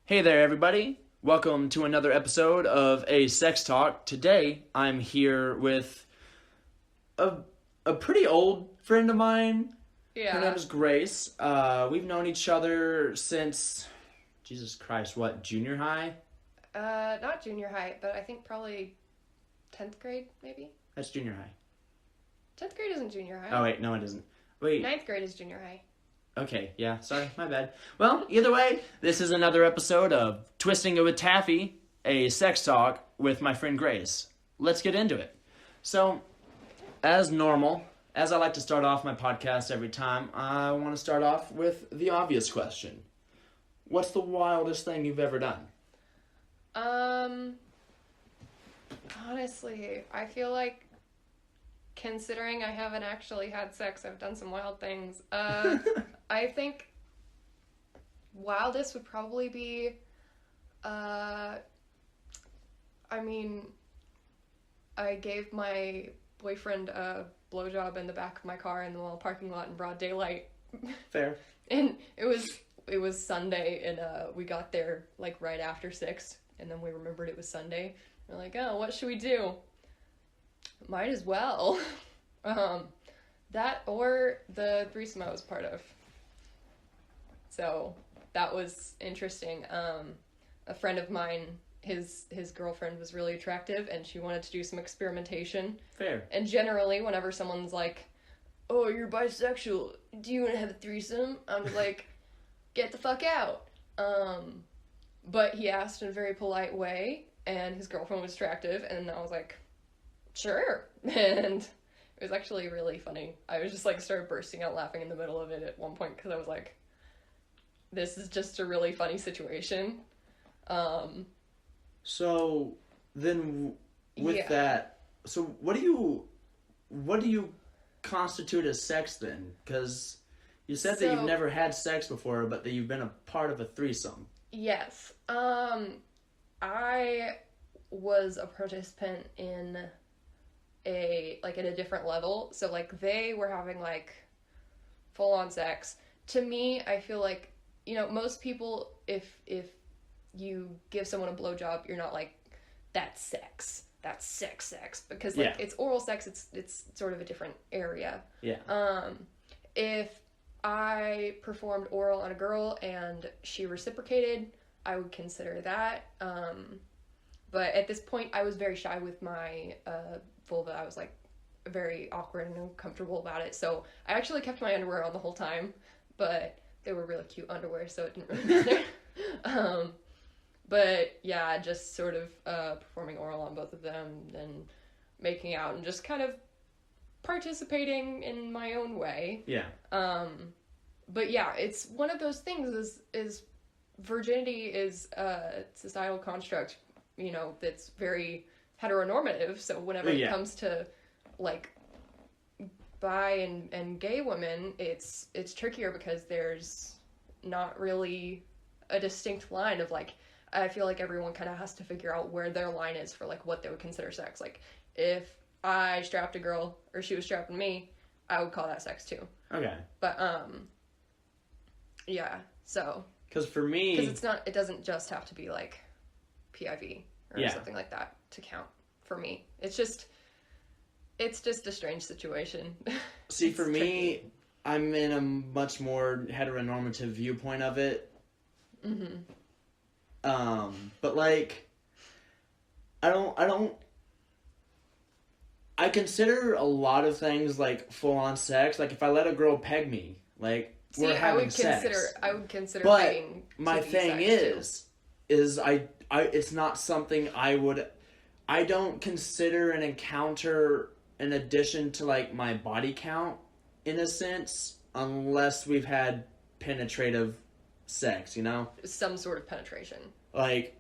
Hey there, everybody. Welcome to another episode of A Sex Talk. Today, I'm here with a, a pretty old friend of mine. Her name Yeah. is Grace. We've known each other since, Jesus Christ, what, junior high? Not junior high, but I think probably 10th grade, maybe? That's junior high. 10th grade isn't junior high. Oh, wait, no, it isn't. Wait, Ninth grade is junior high. okay, yeah, sorry, my bad. Well, either way, this is another episode of Twisting It with Taffy, a sex talk with my friend Grace. Let's get into it. So, as normal, as I like to start off my podcast every time, I want to start off with the obvious question. What's the wildest thing you've ever done? Um, Honestly, I feel like considering I haven't actually had sex, I've done some wild things. I think wildest would probably be, I mean, I gave my boyfriend a blowjob in the back of my car in the mall parking lot in broad daylight. Fair. And it was Sunday, and we got there like right after 6, and then we remembered it was Sunday. We're like, oh, what should we do? Might as well. That or the threesome I was part of. So that was interesting. A friend of mine, his girlfriend was really attractive, and she wanted to do some experimentation. Fair. And generally, whenever someone's like, "Oh, you're bisexual. Do you want to have a threesome?" I'm like, "Get the fuck out." But he asked in a very polite way, and his girlfriend was attractive, and I was like, "Sure." And it was actually really funny. I was just like started bursting out laughing in the middle of it at one point because I was like, "This is just a really funny situation." So, then with Yeah. that, so what do you constitute as sex then? Because you said that you've So- never had sex before, but that you've been a part of a threesome. Yes. I was a participant in at a different level. So like they were having like full on sex. To me, I feel like, most people, if you give someone a blowjob, you're not like, that's sex. That's sex because like Yeah. it's oral sex, it's sort of a different area. Yeah. If I performed oral on a girl and she reciprocated, I would consider that. But at this point, I was very shy with my vulva. I was like very awkward and uncomfortable about it. So I actually kept my underwear on the whole time, but they were really cute underwear, so it didn't really matter. But yeah, just sort of performing oral on both of them, then making out and just kind of participating in my own way. Yeah. But yeah, it's one of those things is virginity is a societal construct, that's very heteronormative. So whenever it Yeah. comes to like bi and gay women, it's trickier because there's not really a distinct line of like, I feel like everyone kind of has to figure out where their line is for like what they would consider sex. Like if I strapped a girl or she was strapping me, I would call that sex too. Okay. But yeah, so Because for me, because it doesn't just have to be like PIV or Yeah. something like that to count for me. It's just a strange situation. see, It's for me, tricky. I'm in a much more heteronormative viewpoint of it. Mm-hmm. But like, I consider a lot of things like full on sex. Like if I let a girl peg me, like See, we're having sex. I would consider But pegging to my be thing sex, is I it's not something I don't consider an encounter in addition to like my body count in a sense unless we've had penetrative sex, too. Some sort of penetration, like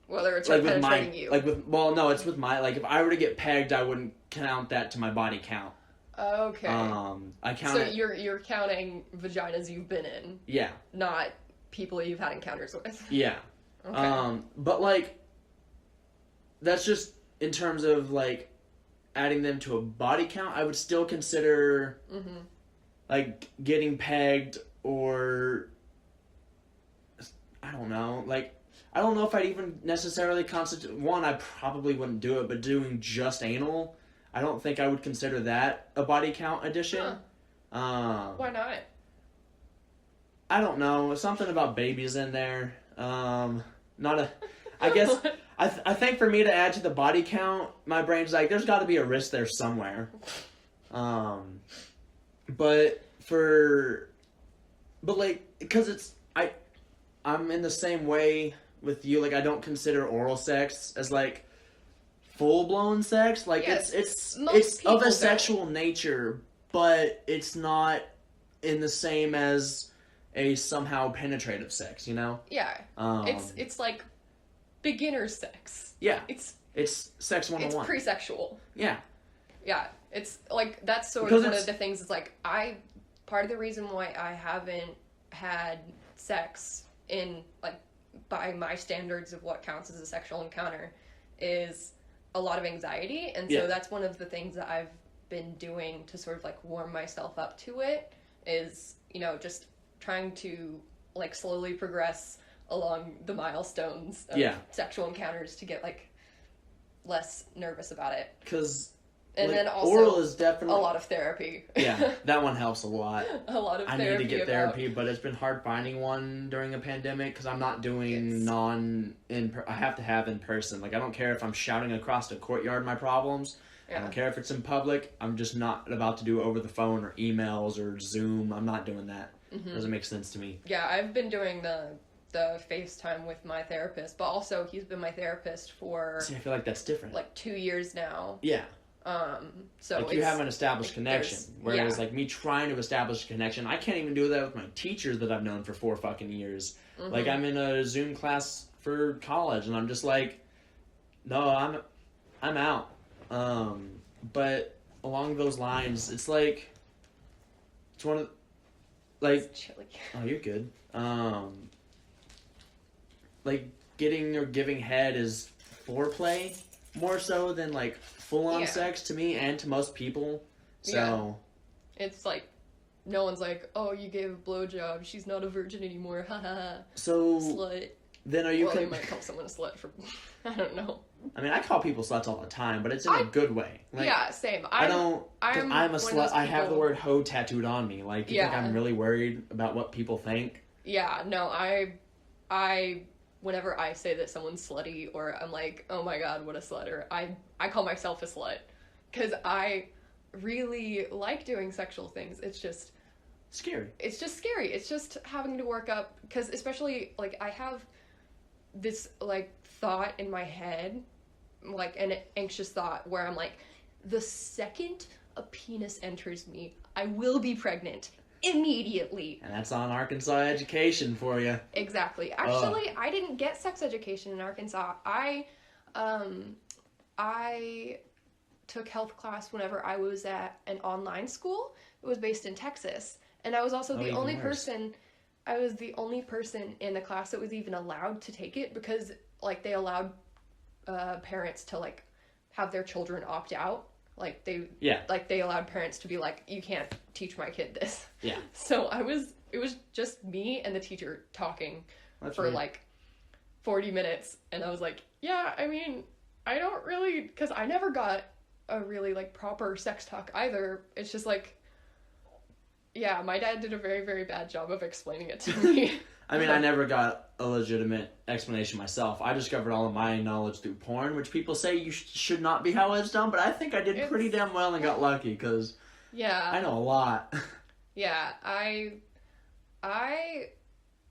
whether it's her with penetrating my you. no, it's with my, like if I were to get pegged, I wouldn't count that to my body count. Okay. I count So it. you're counting vaginas you've been in, Yeah, not people you've had encounters with. yeah. Okay. But like that's just in terms of like adding them to a body count. I would still consider Mm-hmm. like getting pegged or I don't know, like I don't know if I'd even necessarily constitute... One, I probably wouldn't do it, but doing just anal, I don't think I would consider that a body count addition. Why not? I don't know. Something about babies in there. Not a... I guess... I think for me to add to the body count, my brain's like, there's got to be a risk there somewhere. But like, because it's... I'm in the same way with you. Like, I don't consider oral sex as, like, full-blown sex. Like, yes, it's of a sexual nature, but it's not in the same as a somehow penetrative sex, you know? Yeah. It's like beginner sex. Yeah. It's sex 101. It's pre-sexual. Yeah. Yeah. It's like, that's sort of one of the things. It's like, part of the reason why I haven't had sex in, like, by my standards of what counts as a sexual encounter is a lot of anxiety. And so that's one of the things that I've been doing to sort of, like, warm myself up to it is, you know, just trying to, like, slowly progress along the milestones of sexual encounters to get, like, less nervous about it. Because... And like, then also oral is definitely a lot of therapy. Yeah, that one helps a lot. A lot of therapy. I need to get therapy, but it's been hard finding one during a pandemic because I'm not doing I have to have in person. Like, I don't care if I'm shouting across the courtyard my problems. I don't care if it's in public. I'm just not about to do it over the phone or emails or Zoom. I'm not doing that. Mm-hmm. It doesn't make sense to me. Yeah, I've been doing the FaceTime with my therapist, but also he's been my therapist for... See, I feel like that's different. Like 2 years now. Yeah. So like, you have an established connection, whereas like me trying to establish a connection, I can't even do that with my teachers that I've known for 4 fucking years. Mm-hmm. Like, I'm in a Zoom class for college, and I'm just like, no, I'm out. But along those lines, it's like, it's one of, like, it's chilly. Oh, you're good. Like, getting or giving head is foreplay more so than like full-on sex to me and to most people. So it's like, no one's like, oh, you gave a blowjob, she's not a virgin anymore, ha ha ha. So slut. Then are you? Well, you might call someone a slut for, I don't know. I mean, I call people sluts all the time, but it's in a good way. Like, yeah, same. I'm a slut. I have the word hoe tattooed on me. Like, you think I'm really worried about what people think? Yeah, no, I whenever I say that someone's slutty, or I'm like, oh my god, what a slut, or I call myself a slut. Because I really like doing sexual things. It's just... scary. It's just scary. It's just having to work up... Because especially, like, I have this, like, thought in my head, like, an anxious thought, where I'm like, the second a penis enters me, I will be pregnant. Immediately. And that's on Arkansas education for you. Exactly. Actually, I didn't get sex education in Arkansas. I took health class whenever I was at an online school. It was based in Texas. And I was also the only person... I was the only person in the class that was even allowed to take it because, like, they allowed parents to, like, have their children opt out. Like, they allowed parents to be like, you can't teach my kid this. Yeah. So it was just me and the teacher talking for like 40 minutes. And I was like, yeah, I mean, I don't really, because I never got a really, like, proper sex talk either. It's just like, yeah, my dad did a very, very bad job of explaining it to me. I mean, I never got a legitimate explanation myself. I discovered all of my knowledge through porn, which people say you should not be how it's done, but I think I did pretty damn well and got lucky, because I know a lot. Yeah,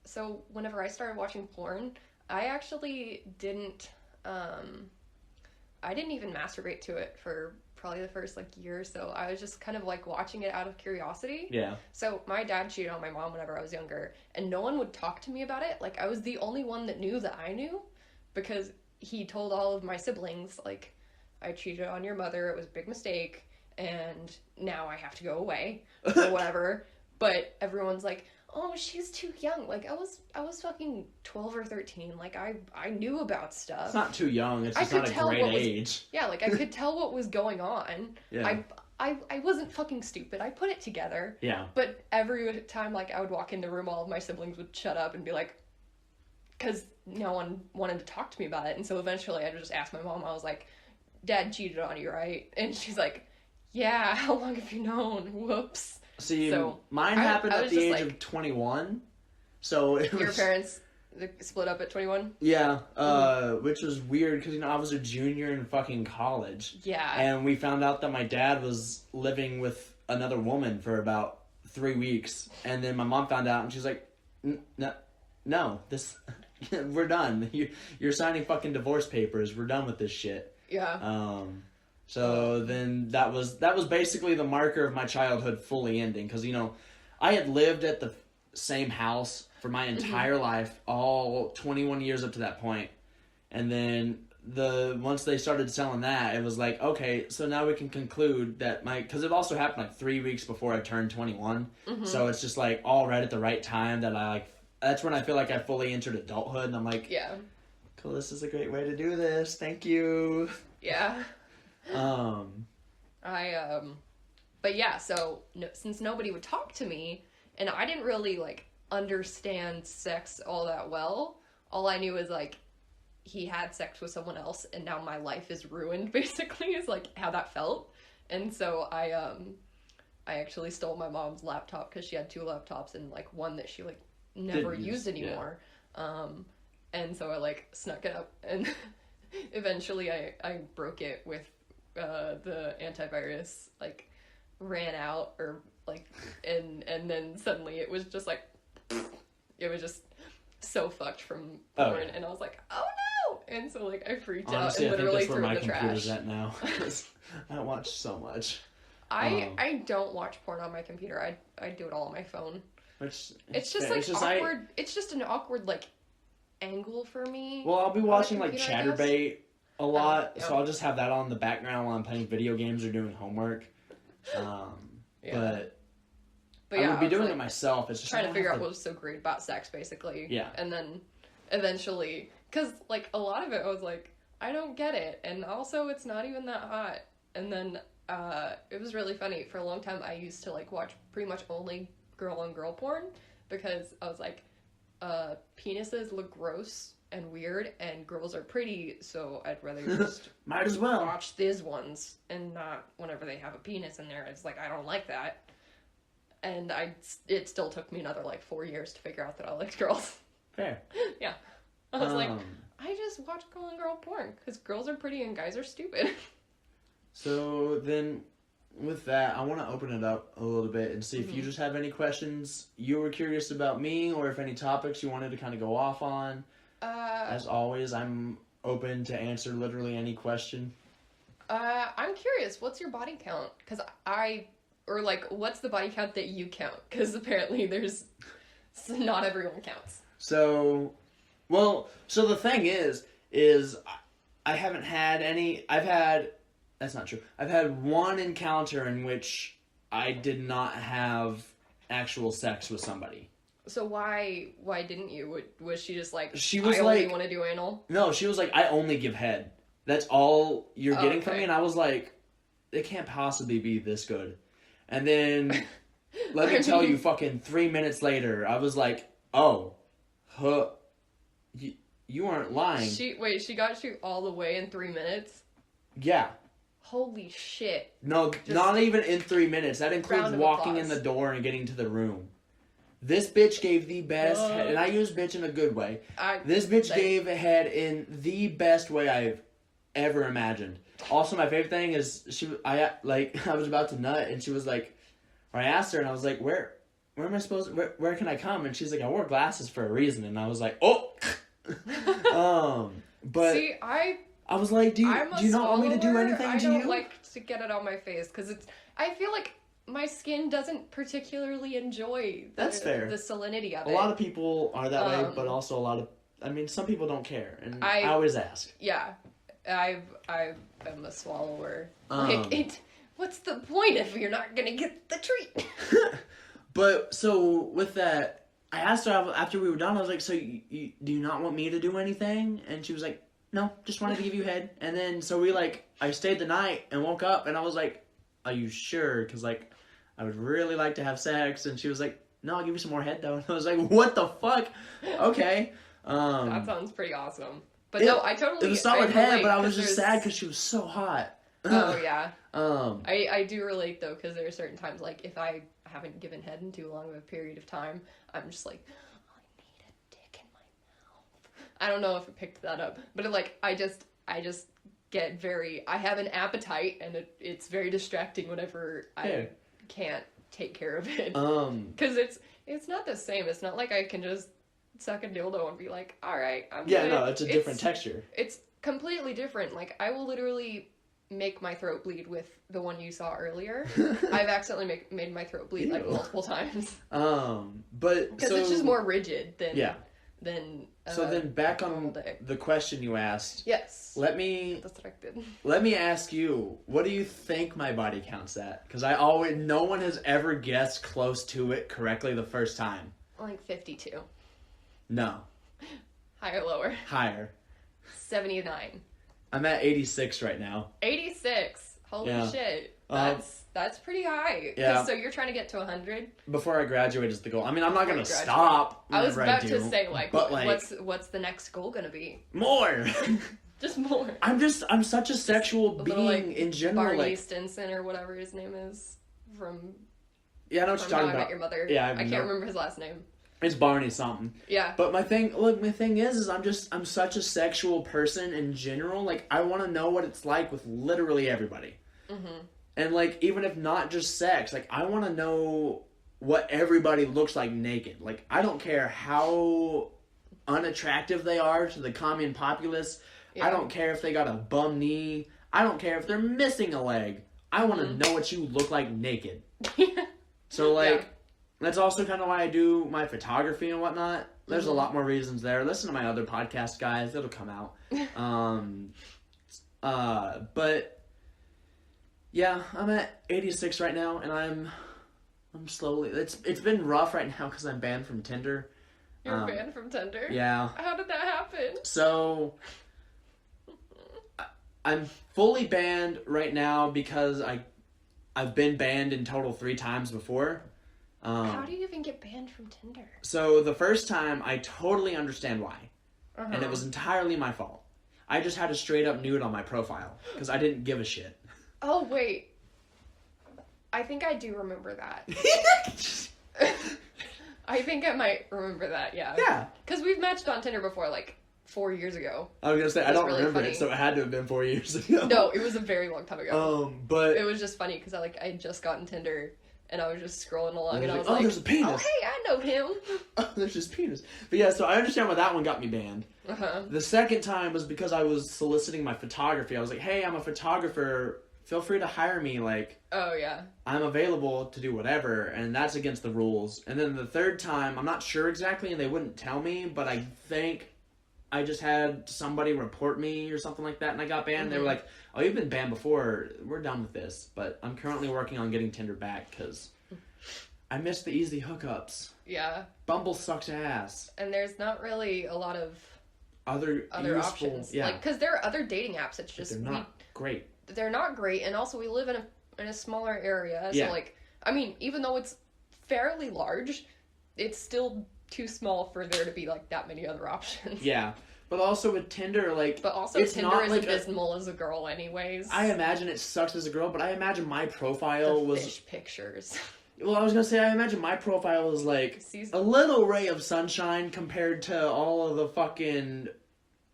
so whenever I started watching porn, I actually didn't even masturbate to it for probably the first, like, year or so. I was just kind of, like, watching it out of curiosity. Yeah. So my dad cheated on my mom whenever I was younger, and no one would talk to me about it. Like, I was the only one that knew that I knew, because he told all of my siblings, like, I cheated on your mother, it was a big mistake, and now I have to go away, or whatever. But everyone's like, oh, she's too young. Like, I was fucking 12 or 13. Like, I knew about stuff. It's not too young. It's just not a great age. Yeah, like, I could tell what was going on. Yeah. I wasn't fucking stupid. I put it together. Yeah. But every time, like, I would walk in the room, all of my siblings would shut up and be like, because no one wanted to talk to me about it. And so eventually I just asked my mom, I was like, Dad cheated on you, right? And she's like, yeah, how long have you known? Whoops. See, So, mine happened I at was the just age like- of 21. So it was... Your parents split up at 21? Yeah, which was weird because, I was a junior in fucking college. Yeah. And we found out that my dad was living with another woman for about 3 weeks. And then my mom found out and she's like, no, this... we're done. You're signing fucking divorce papers. We're done with this shit. Yeah. So then that was basically the marker of my childhood fully ending. Because, I had lived at the same house for my entire life, all 21 years up to that point. And then once they started selling that, it was like, okay, so now we can conclude that because it also happened like 3 weeks before I turned 21. So it's just like all right at the right time that that's when I feel like I fully entered adulthood. And I'm like, yeah. Cool, this is a great way to do this. Thank you. Yeah. But yeah, so since nobody would talk to me, and I didn't really, understand sex all that well, all I knew was, he had sex with someone else, and now my life is ruined, basically, is, how that felt. And so I actually stole my mom's laptop, because she had 2 laptops, and, one that she, never used anymore. Yeah. And so I, snuck it up, and eventually I broke it with the antivirus, ran out, or, and then suddenly it was just, it was just so fucked from porn, and I was like, oh no! And so, I freaked out and literally threw it in the trash. I think that's where my computer's at now, because I watch so much. I don't watch porn on my computer. I do it all on my phone. Which, it's just, awkward. It's just an awkward, angle for me. Well, I'll be watching, Chatterbait a lot, yeah. so I'll just have that on in the background while I'm playing video games or doing homework. But yeah, I would be doing it myself. It's just trying to figure out what was so great about sex, basically. Yeah. And then eventually, because a lot of it I was like, I don't get it, and also it's not even that hot. And then it was really funny. For a long time, I used to watch pretty much only girl on girl porn, because I was like, penises look gross and weird, and girls are pretty, so I'd rather just might as well watch these ones and not whenever they have a penis in there. It's I don't like that. And it still took me another 4 years to figure out that I liked girls. Fair. Yeah. I was I just watch girl on girl porn because girls are pretty and guys are stupid. So then, with that, I want to open it up a little bit and see if you just have any questions you were curious about me, or if any topics you wanted to kind of go off on. As always, I'm open to answer literally any question. I'm curious, what's your body count? Because what's the body count that you count? Because apparently not everyone counts. So the thing is I haven't had any, that's not true. I've had one encounter in which I did not have actual sex with somebody. So why didn't you? Was she just she was I only want to do anal? No, she was like, I only give head. That's all you're getting from me? And I was like, it can't possibly be this good. And then, let me tell you, fucking 3 minutes later, I was like, oh, you aren't lying. She got you all the way in 3 minutes? Yeah. Holy shit. No, not even in 3 minutes. That includes walking in the door and getting to the room. This bitch gave the best head, and I use bitch in a good way. This bitch gave a head in the best way I've ever imagined. Also, my favorite thing is I was about to nut, and she was like, or I asked her, and I was like, where am I supposed to, where can I come? And she's like, I wore glasses for a reason. And I was like, oh! But see, I was like, do you not want me to do anything to you? I don't like to get it on my face, because I feel like my skin doesn't particularly enjoy the salinity of it. A lot of people are that way, but also some people don't care, and I always ask. Yeah, I'm a swallower. What's the point if you're not gonna get the treat? But so with that, I asked her after we were done. I was like, "So do you not want me to do anything?" And she was like, "No, just wanted to give you head." And then so I stayed the night and woke up, and I was like, "Are you sure?" Because I would really like to have sex. And she was like, "No, I'll give you some more head though." And I was like, "What the fuck?" Okay. That sounds pretty awesome. But It was solid head, but I was just there's- sad because she was so hot. Oh, yeah. Um, I do relate, though, because there are certain times, like, if I haven't given head in too long of a period of time, I'm just like, I need a dick in my mouth. I don't know if it picked that up, but, like, I just get I have an appetite, and it's very distracting whenever I can't take care of it. Because it's not the same. It's not like I can just suck a dildo and be like, alright, I'm good. no, it's a different texture. It's completely different. Like, I will literally make my throat bleed with the one you saw earlier. I've accidentally made my throat bleed like multiple times. But because it's just more rigid than so then back on the question you asked. Yes. Let me Distracted. Let me ask you, what do you think my body counts at? Because no one has ever guessed close to it correctly the first time. Like 52. No. Higher, lower. Higher. 79. I'm at 86 right now. 86. Holy shit. That's pretty high. Yeah. So you're trying to get to 100? Before I graduate is the goal. I mean, I'm not going to stop. I was about to say, what's the next goal going to be? More. Just more. I'm such a sexual being in general. Barney Stinson or whatever his name is from. Yeah, I know what you're talking How I about. Met Your Mother. Yeah, I can't remember his last name. It's Barney something. Yeah. But my thing is I'm such a sexual person in general. Like, I want to know what it's like with literally everybody. Mm-hmm. And, like, even if not just sex, like, I want to know what everybody looks like naked. Like, I don't care how unattractive they are to the common populace. Yeah. I don't care if they got a bum knee. I don't care if they're missing a leg. I want to know what you look like naked. So, like... Yeah. That's also kind of why I do my photography and whatnot. There's a lot more reasons there. Listen to my other podcast, guys. It'll come out. But yeah, I'm at 86 right now, and I'm slowly. It's been rough right now because I'm banned from Tinder. You're banned from Tinder? Yeah. How did that happen? So I'm fully banned right now because I've been banned in total 3 times before. How do you even get banned from Tinder? So the first time, I totally understand why. And it was entirely my fault. I just had a straight up nude on my profile because I didn't give a shit. Oh, wait. I think I do remember that. I think I might remember that, yeah. Yeah. Because we've matched on Tinder before, like, 4 years ago. I was going to say, I don't really remember it, so it had to have been 4 years ago. No, it was a very long time ago. But... It was just funny because I had just gotten Tinder... And I was just scrolling along, and I was like, there's a penis. Oh, hey, I know him. Oh, there's his penis. But yeah, so I understand why that one got me banned. The second time was because I was soliciting my photography. I was like, hey, I'm a photographer. Feel free to hire me. Like, oh, yeah. I'm available to do whatever. And that's against the rules. And then the third time, I'm not sure exactly, and they wouldn't tell me, but I think I just had somebody report me or something like that, and I got banned. They were like, oh, you've been banned before. We're done with this. But I'm currently working on getting Tinder back because I miss the easy hookups. Yeah. Bumble sucks ass. And there's not really a lot of other useful, options. Yeah. Like, because there are other dating apps. It's just... They're not great. They're not great, and also we live in a smaller area. So, like, I mean, even though it's fairly large, it's still too small for there to be, like, that many other options. Yeah. But also with Tinder, like... But also Tinder is abysmal as a girl anyways. I imagine it sucks as a girl, but I imagine my profile was... fish pictures. Well, I was going to say, I imagine my profile was, like, a little ray of sunshine compared to all of the fucking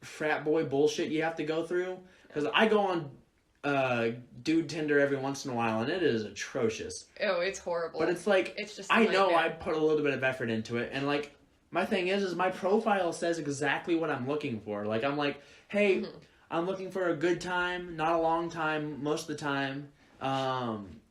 frat boy bullshit you have to go through. Because I go on dude Tinder every once in a while, and it is atrocious. Oh, it's horrible. But it's like... It's just I know I put a little bit of effort into it, and, like... My thing is my profile says exactly what I'm looking for. Like, I'm like, hey, I'm looking for a good time, not a long time, most of the time.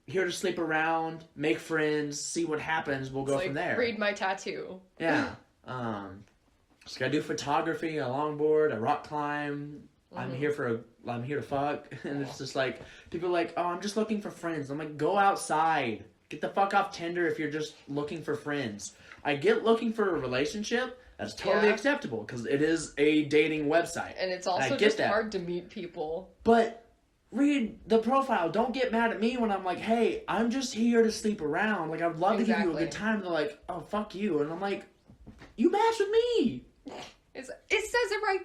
Here to sleep around, make friends, see what happens. We'll go from there. Read my tattoo. Yeah. So I do photography, a longboard, a rock climb. I'm here to fuck. And it's just like, people are like, oh, I'm just looking for friends. I'm like, go outside. Get the fuck off Tinder if you're just looking for friends. I get looking for a relationship. That's totally acceptable because it is a dating website. And it's also just hard to meet people. But read the profile. Don't get mad at me when I'm like, hey, I'm just here to sleep around. Like, I'd love to give you a good time. And they're like, oh, fuck you. And I'm like, you matched with me.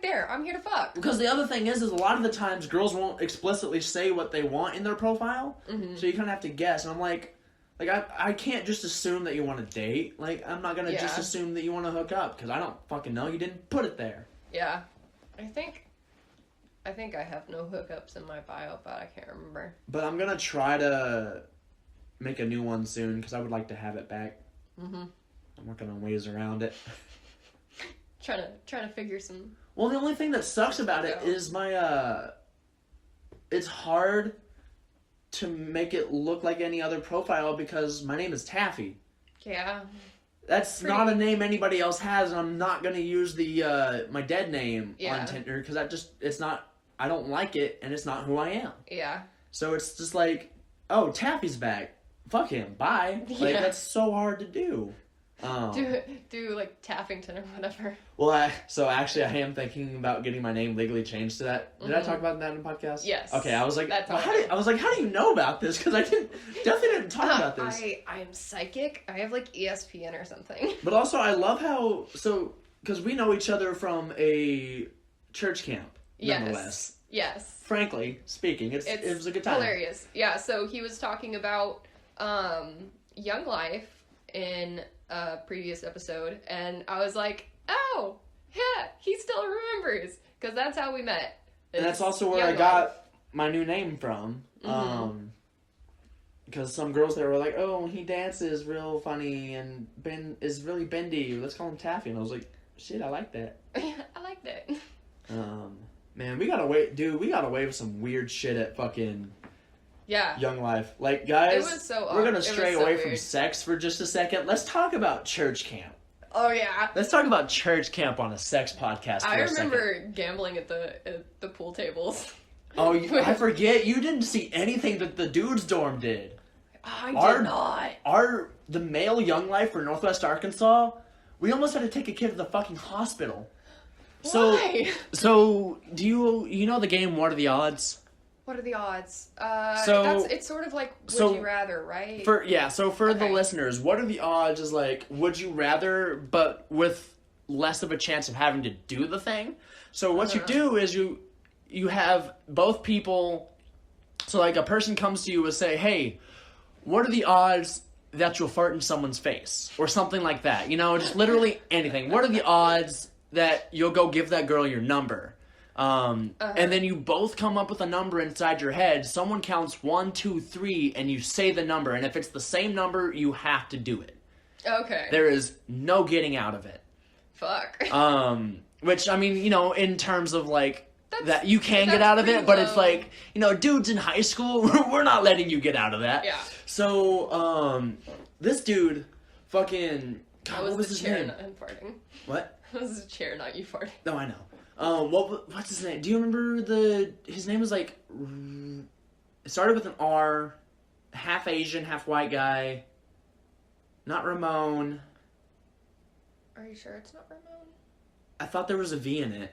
there. I'm here to fuck. Because the other thing is a lot of the times girls won't explicitly say what they want in their profile, so you kind of have to guess. And I'm like I can't just assume that you want to date. Like, I'm not gonna just assume that you want to hook up because I don't fucking know. You didn't put it there. Yeah, I think I have no hookups in my bio, but I can't remember. But I'm gonna try to make a new one soon because I would like to have it back. I'm working on ways around it. Trying to figure some. Well, the only thing that sucks about it is my it's hard to make it look like any other profile because my name is Taffy. Yeah. That's not a name anybody else has, and I'm not gonna use the my dead name on Tinder because it's not. I don't like it, and it's not who I am. Yeah. So it's just like, oh, Taffy's back. Fuck him. Bye. Like that's so hard to do. Do like Taffington or whatever. Well, so actually, I am thinking about getting my name legally changed to that. Did I talk about that in the podcast? Yes. Okay, I was like, how do you know about this? Because I definitely didn't talk about this. I am psychic. I have like ESPN or something. But also, I love how because we know each other from a church camp, nonetheless. Yes. Frankly speaking, it was a good time. Hilarious. Yeah. So he was talking about Young Life in a previous episode, and I was like, oh yeah, he still remembers because that's how we met. And that's also where I got my new name from. Because some girls there were like, oh, he dances real funny and is really bendy, let's call him Taffy. And I was like, shit, I like that. I like that. Man, we got away with some weird shit at fucking Young Life. Like, guys, it was so we're gonna stray away from sex for just a second. Let's talk about church camp. Oh yeah. Let's talk about church camp on a sex podcast. I remember gambling at the pool tables. Oh, I forget. You didn't see anything that the dudes' dorm did. I did not. The male Young Life for Northwest Arkansas, we almost had to take a kid to the fucking hospital. Why? So do you know the game What Are the Odds? What are the odds? It's sort of like Would You Rather, right? For the listeners, What Are the Odds is like Would You Rather, but with less of a chance of having to do the thing. So what you do is you have both people. So like a person comes to you and say, hey, what are the odds that you'll fart in someone's face? Or something like that. You know, just literally anything. What are the odds that you'll go give that girl your number? And then you both come up with a number inside your head. Someone counts 1, 2, 3, and you say the number. And if it's the same number, you have to do it. Okay. There is no getting out of it. Fuck. Which, I mean, you know, in terms of like, that you can get out of it, but it's like, you know, dudes in high school, we're not letting you get out of that. Yeah. So, this dude, fucking, God, what was his name? I'm farting. What? This is a chair, not you farting. No, I know. What's his name? Do you remember his name was like, it started with an R, half Asian, half white guy, not Ramon. Are you sure it's not Ramon? I thought there was a V in it.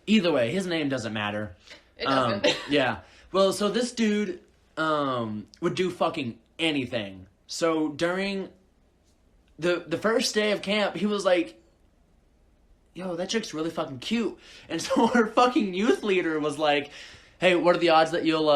Either way, his name doesn't matter. It doesn't. Yeah. Well, so this dude, would do fucking anything. So during the first day of camp, he was like, yo, that chick's really fucking cute. And so our fucking youth leader was like, hey, what are the odds that you'll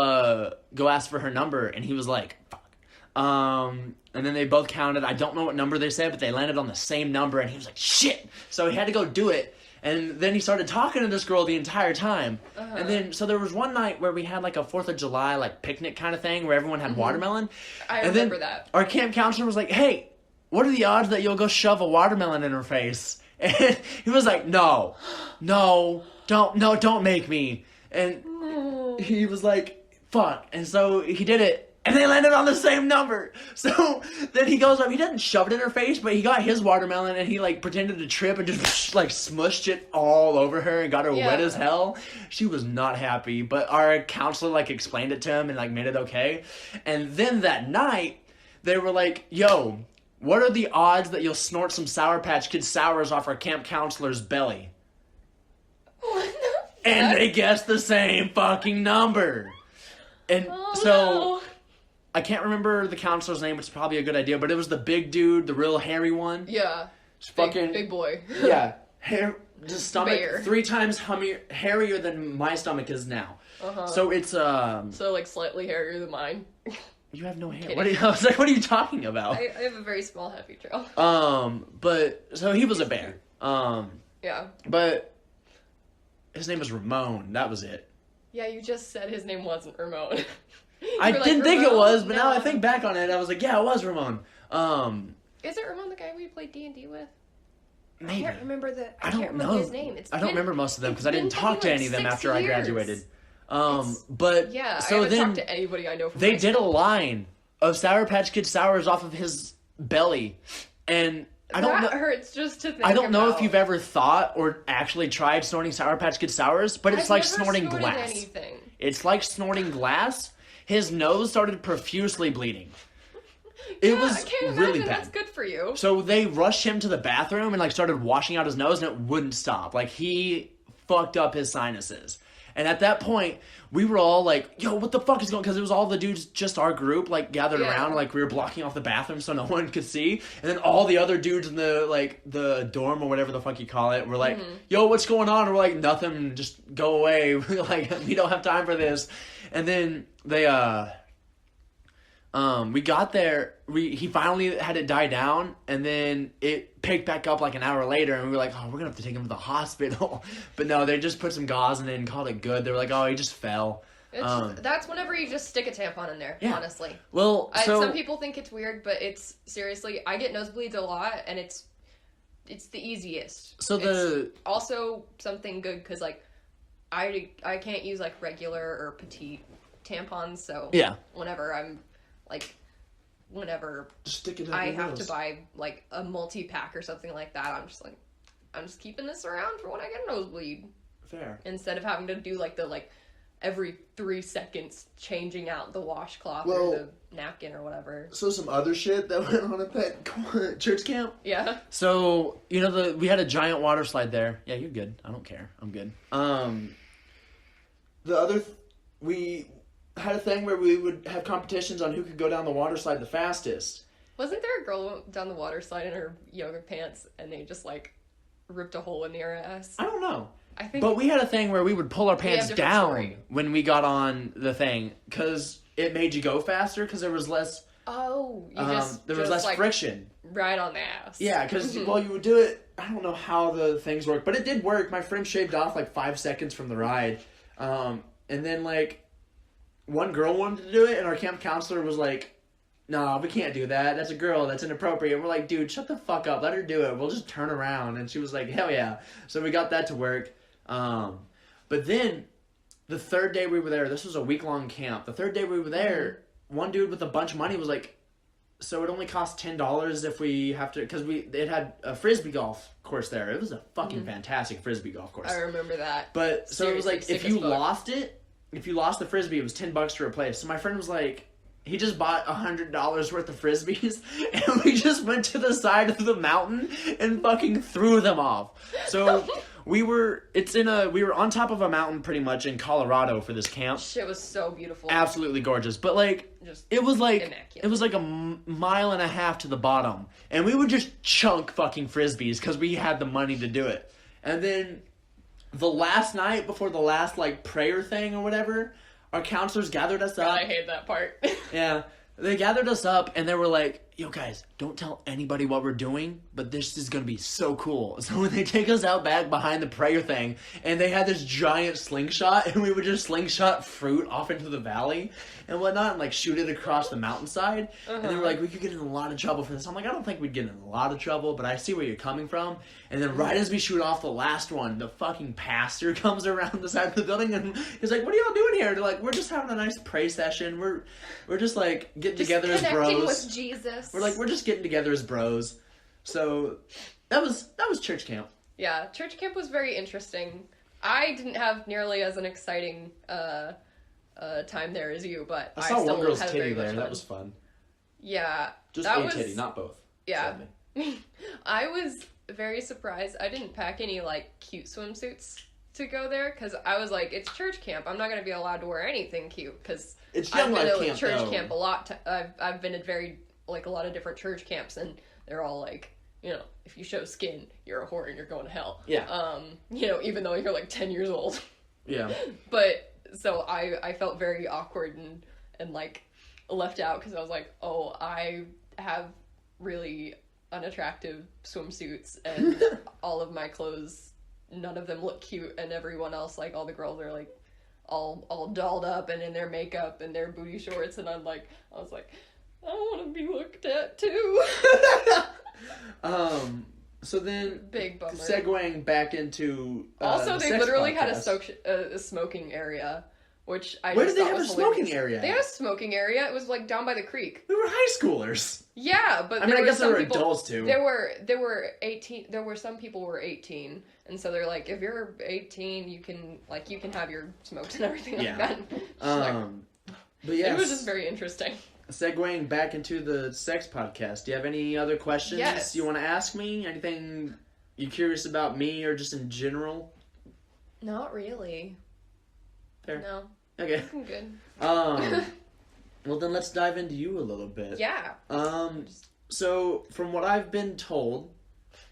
go ask for her number? And he was like, fuck. And then they both counted. I don't know what number they said, but they landed on the same number. And he was like, shit. So he had to go do it. And then he started talking to this girl the entire time. And then, so there was one night where we had like a 4th of July, like picnic kind of thing where everyone had watermelon. I remember that. Our camp counselor was like, hey, what are the odds that you'll go shove a watermelon in her face? And he was like, no, don't make me. And he was like, fuck. And so he did it. And they landed on the same number. So then he goes up. He doesn't shove it in her face, but he got his watermelon and he like pretended to trip and just like smushed it all over her and got her wet as hell. She was not happy, but our counselor like explained it to him and like made it okay. And then that night they were like, yo, what are the odds that you'll snort some Sour Patch Kid sours off our camp counselor's belly? What the fuck? And they guessed the same fucking number. And I can't remember the counselor's name, which is probably a good idea, but it was the big dude, the real hairy one. Yeah. Fucking big boy. Yeah. stomach Bear. 3 times hairier than my stomach is now. Uh-huh. So it's So like slightly hairier than mine. You have no hair. Kidding. I was like, what are you talking about? I have a very small heavy trail. But so he was a bear. Yeah. But his name was Ramon. That was it. Yeah, you just said his name wasn't Ramon. I like, didn't think it Ramon? was, but No. now I think back on it, I was like, yeah, it was Ramon. Is it Ramon the guy we played D&D with? Maybe. I can't remember I can't don't remember know. his name. I don't remember most of them because I didn't been talk to like any of them 6 after I years. graduated. But Yeah, so I haven't then talked to anybody I know from they high did a school. line of Sour Patch Kid sours off of his belly, and I don't That know. hurts just to think I don't know if about. you've ever thought or actually tried snorting Sour Patch Kid sours, but it's I've like never snorting snorted glass. anything. It's like snorting glass. His nose started profusely bleeding. It Yeah, was I can't really imagine bad. that's good for you. So they rushed him to the bathroom and like started washing out his nose, and it wouldn't stop. Like he fucked up his sinuses. And at that point, we were all like, yo, what the fuck is going on? Because it was all the dudes, just our group, like gathered Yeah. around. Like we were blocking off the bathroom so no one could see. And then all the other dudes in the dorm or whatever the fuck you call it were like, yo, what's going on? And we're like, nothing, just go away. Like, we don't have time for this. And then they, we got there. He finally had it die down, and then it picked back up like an hour later, and we were like, "Oh, we're gonna have to take him to the hospital." But no, they just put some gauze in it and called it good. They were like, "Oh, he just fell." That's whenever you just stick a tampon in there, Yeah. honestly. Well, so Some people think it's weird, but it's seriously, I get nosebleeds a lot, and it's the easiest. So It's also something good because like I can't use like regular or petite tampons, so yeah, whenever just stick it up I your have nose. to buy like a multi-pack or something like that, I'm just keeping this around for when I get a nosebleed Fair. instead of having to do like the every 3 seconds changing out the washcloth Well- or the napkin or whatever. So some other shit that went on at that church camp. Yeah. So we had a giant water slide there. Yeah, you're good. I don't care. I'm good. We had a thing where we would have competitions on who could go down the water slide the fastest. Wasn't there a girl who went down the water slide in her yoga pants and they just ripped a hole in her ass? I don't know. I think. But we had a thing where we would pull our pants different down story. when we got on the thing because it made you go faster because there was less there was less friction. Right on the ass. Yeah, because you would do it. I don't know how the things work, but it did work. My friend shaved off 5 seconds from the ride, and then one girl wanted to do it, and our camp counselor was like, "No, we can't do that. That's a girl. That's inappropriate." And we're like, "Dude, shut the fuck up. Let her do it. We'll just turn around." And she was like, "Hell yeah!" So we got that to work. But then the third day we were there, this was a week-long camp. The third day we were there, one dude with a bunch of money was like, so it only costs $10 if we have to, because it had a frisbee golf course there. It was a fucking fantastic frisbee golf course. I remember that. But so it was like, Seriously, if sick as you fuck. lost the frisbee, it was $10 to replace. So my friend was like, he just bought $100 worth of frisbees, and we just went to the side of the mountain and fucking threw them off. So we were on top of a mountain pretty much in Colorado for this camp. Shit was so beautiful. Absolutely gorgeous, but Just it was immaculate. a mile and a half to the bottom, and we would just chunk fucking frisbees because we had the money to do it. And then the last night before the last prayer thing or whatever, our counselors gathered us up. I hate that part. Yeah, they gathered us up and they were like, "Yo guys, don't tell anybody what we're doing, but this is gonna be so cool." So when they take us out back behind the prayer thing, and they had this giant slingshot, and we would just slingshot fruit off into the valley and whatnot, and shoot it across the mountainside. And they were like, "We could get in a lot of trouble for this." I'm like, "I don't think we'd get in a lot of trouble, but I see where you're coming from." And then right as we shoot off the last one, the fucking pastor comes around the side of the building and he's like, "What are y'all doing here?" They're like, "We're just having a nice pray session. We're just getting together as connecting bros." with Jesus. We're just getting together as bros. So that was church camp. Yeah, church camp was very interesting. I didn't have nearly as an exciting time there as you, but I saw still one girl's had titty very much there. That fun. was fun. Yeah, Just that a was, titty, not both. Yeah, sadly. I was very surprised. I didn't pack any cute swimsuits to go there because I was like, it's church camp. I'm not gonna be allowed to wear anything cute because It's I've young been life to camp, church though. camp a lot. I've been at a lot of different church camps and they're all you know, if you show skin, you're a whore and you're going to hell. Yeah. You know, even though you're like 10 years old. Yeah. But so I felt very awkward and like left out because I was like, oh, I have really unattractive swimsuits and all of my clothes, none of them look cute, and everyone else, like all the girls are like all dolled up and in their makeup and their booty shorts, and I was like, I want to be looked at too. So then, big bummer. Segueing back into also, they sex literally podcast. had a smoking area, which I Where just did they thought have a was smoking hilarious. area? They had a smoking area. It was like down by the creek. We were high schoolers. Yeah, but I mean, I guess there some were people, adults too. There were 18. There were some people who were 18, and so they're like, if you're 18, you can have your smokes and everything like that. But yeah, it was just very interesting. Segueing back into the sex podcast, do you have any other questions Yes. you want to ask me? Anything you're curious about me or just in general? Not really. Fair. No. Okay. I'm good. Well, then let's dive into you a little bit. Yeah. So from what I've been told,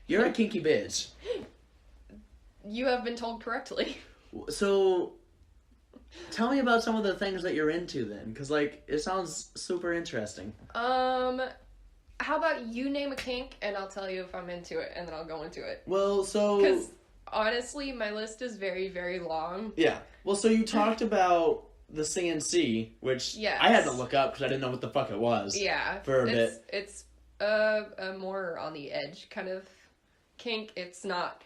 you're a kinky bitch. You have been told correctly. So tell me about some of the things that you're into then, because like it sounds super interesting. How about you name a kink and I'll tell you if I'm into it, and then I'll go into it. Well, so because honestly, my list is very, very long. Yeah. Well, so you talked about the CNC, which Yes. I had to look up because I didn't know what the fuck it was. Yeah. For a bit. It's a more on the edge kind of kink. It's not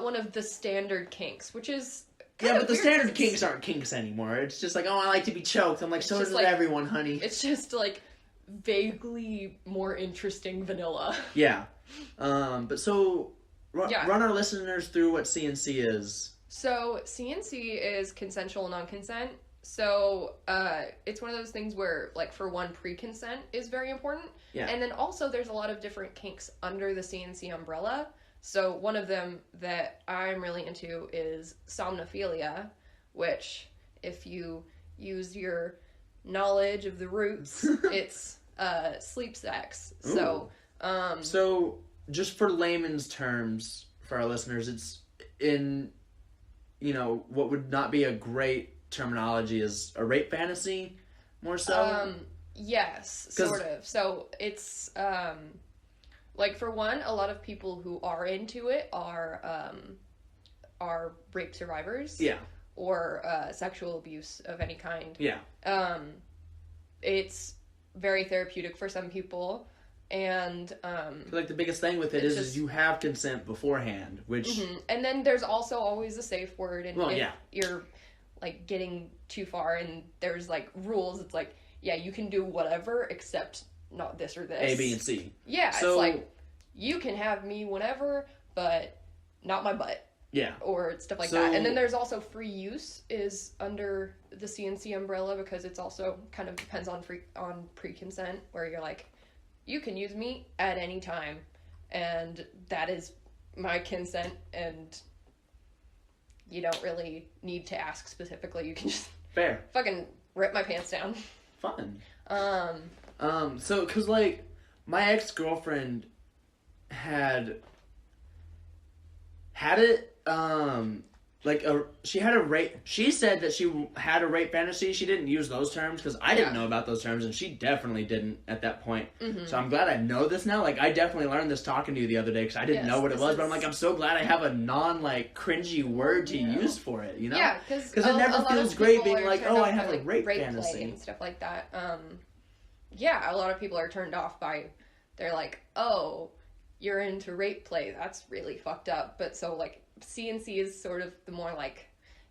one of the standard kinks, which is Yeah, but the weird standard 'cause kinks aren't kinks anymore. It's just like, oh, I like to be choked. I'm like, so just does like- everyone, honey. It's just like vaguely more interesting vanilla. Yeah. But so Yeah. run our listeners through what CNC is. So CNC is consensual non-consent. So it's one of those things where, like, for one, pre-consent is very important. Yeah. And then also there's a lot of different kinks under the CNC umbrella. So one of them that I'm really into is somnophilia, which, if you use your knowledge of the roots, it's sleep sex. Ooh. So just for layman's terms for our listeners, it's in, what would not be a great terminology is a rape fantasy, more so. Yes, sort of. So it's like, for one, a lot of people who are into it are rape survivors. Yeah. Or sexual abuse of any kind. Yeah. It's very therapeutic for some people, and I feel like the biggest thing with it is you have consent beforehand, which and then there's also always a safe word, and if yeah. you're like getting too far and there's like rules, it's like, yeah, you can do whatever except not this or this. A, B, and C. Yeah, So, it's like, you can have me whenever, but not my butt. Yeah. Or stuff like that. And then there's also free use is under the CNC umbrella, because it's also kind of depends on pre-consent, where you're like, you can use me at any time, and that is my consent, and you don't really need to ask specifically. You can just fair fucking rip my pants down. Fun. So, cause like my ex-girlfriend had it, she had a rape. She said that she had a rape fantasy. She didn't use those terms because I didn't know about those terms, and she definitely didn't at that point. Mm-hmm. So I'm glad I know this now. Like, I definitely learned this talking to you the other day because I didn't know what it was. But I'm like, I'm so glad I have a cringy word to use for it. Yeah, because it never feels great being like, oh, I have a rape fantasy play and stuff like that. Yeah, a lot of people are turned off by. They're like, oh, you're into rape play. That's really fucked up. But so like. CNC is sort of the more like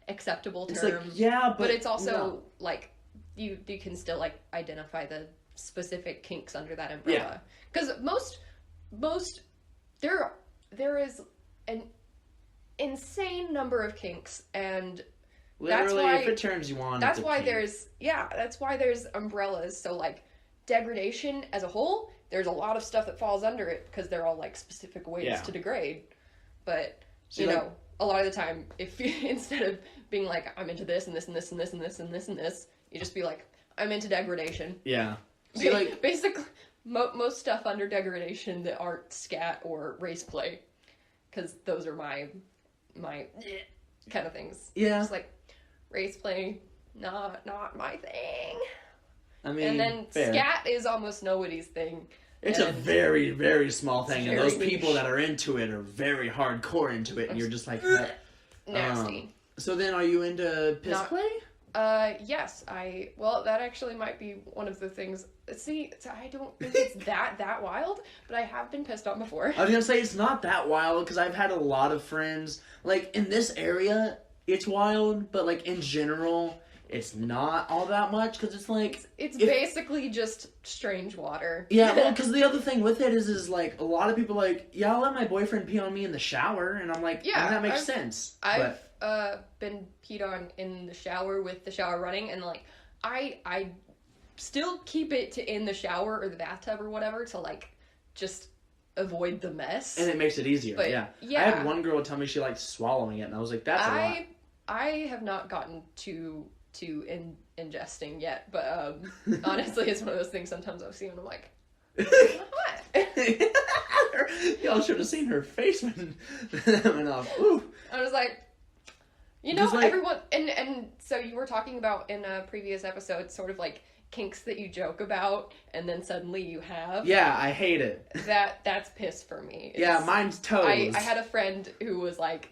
acceptable term. It's like, but it's also like you can still like identify the specific kinks under that umbrella. Because most there is an insane number of kinks, and literally, that's why, if it turns you on, that's why there's umbrellas. So like degradation as a whole, there's a lot of stuff that falls under it because they're all like specific ways to degrade, but. A lot of the time, if you, instead of being like, I'm into this and this and this and this and this and this and this, you just be like, I'm into degradation. Yeah. See, like, basically, most stuff under degradation that aren't scat or race play, because those are my kind of things. Yeah. Just like race play, not my thing. I mean, and then fair. scat is almost nobody's thing. It's a very, very small thing, and those very people niche. that are into it are very hardcore into it, and you're just like, Nasty. So then, are you into piss play? Yes, well, that actually might be one of the things. See, I don't think it's that wild, but I have been pissed on before. I was gonna say it's not that wild because I've had a lot of friends like in this area. It's wild, but like in general, it's not all that much because it's like it's basically just strange water. Yeah, well, because the other thing with it is like a lot of people like, yeah, I'll let my boyfriend pee on me in the shower, and I'm like, yeah, that makes sense. I've been peed on in the shower with the shower running, and like I still keep it to in the shower or the bathtub or whatever to like just avoid the mess. And it makes it easier. But, yeah. I had one girl tell me she liked swallowing it, and I was like, that's a lot. I have not gotten to ingesting yet, but honestly, it's one of those things. Sometimes I've seen and I'm like, what? Y'all should have seen her face when that went off. Ooh. I was like, everyone, and so you were talking about in a previous episode, sort of like kinks that you joke about, and then suddenly you have. Yeah, I hate it. That's piss for me. Yeah, mine's toes. I had a friend who was like,